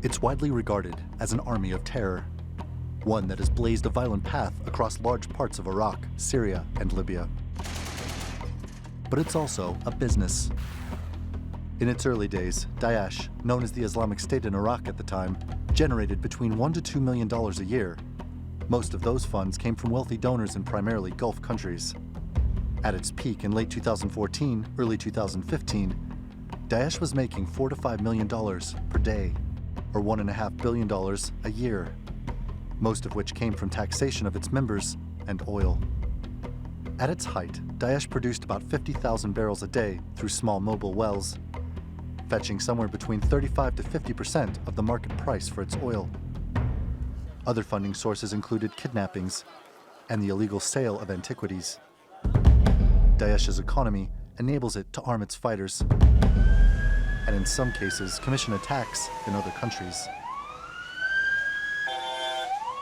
It's widely regarded as an army of terror, one that has blazed a violent path across large parts of Iraq, Syria, and Libya. But it's also a business. In its early days, Daesh, known as the Islamic State in Iraq at the time, generated between $1 to $2 million a year. Most of those funds came from wealthy donors in primarily Gulf countries. At its peak in late 2014, early 2015, Daesh was making $4 to $5 million per day, or $1.5 billion a year, most of which came from taxation of its members and oil. At its height, Daesh produced about 50,000 barrels a day through small mobile wells, fetching somewhere between 35 to 50% of the market price for its oil. Other funding sources included kidnappings and the illegal sale of antiquities. Daesh's economy enables it to arm its fighters, and in some cases, commission attacks in other countries.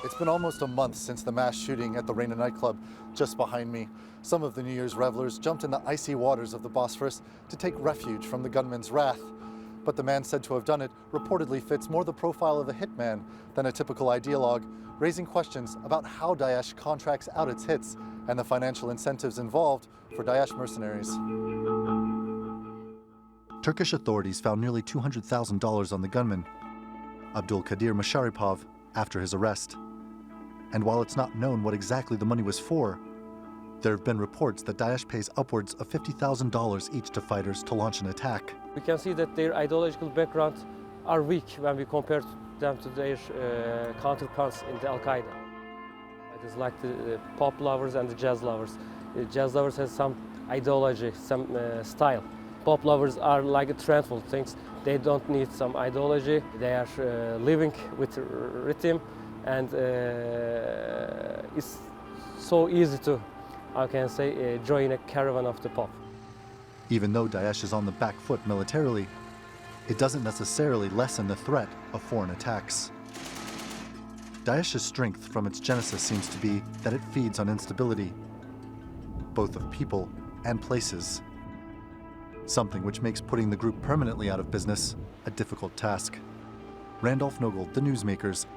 It's been almost a month since the mass shooting at the Reina nightclub just behind me. Some of the New Year's revelers jumped in the icy waters of the Bosphorus to take refuge from the gunman's wrath. But the man said to have done it reportedly fits more the profile of a hitman than a typical ideologue, raising questions about how Daesh contracts out its hits and the financial incentives involved for Daesh mercenaries. Turkish authorities found nearly $200,000 on the gunman, Abdul Kadir Masharipov, after his arrest. And while it's not known what exactly the money was for, there have been reports that Daesh pays upwards of $50,000 each to fighters to launch an attack. We can see that their ideological backgrounds are weak when we compare them to their counterparts in the Al-Qaeda. It is like the pop lovers and the jazz lovers. The jazz lovers have some ideology, some style. Pop lovers are like trendful things. They don't need some ideology. They are living with rhythm, and it's so easy to, I can say, join a caravan of the pop. Even though Daesh is on the back foot militarily, it doesn't necessarily lessen the threat of foreign attacks. Daesh's strength from its genesis seems to be that it feeds on instability, both of people and places, something which makes putting the group permanently out of business a difficult task. Randolph Nogel, The Newsmakers,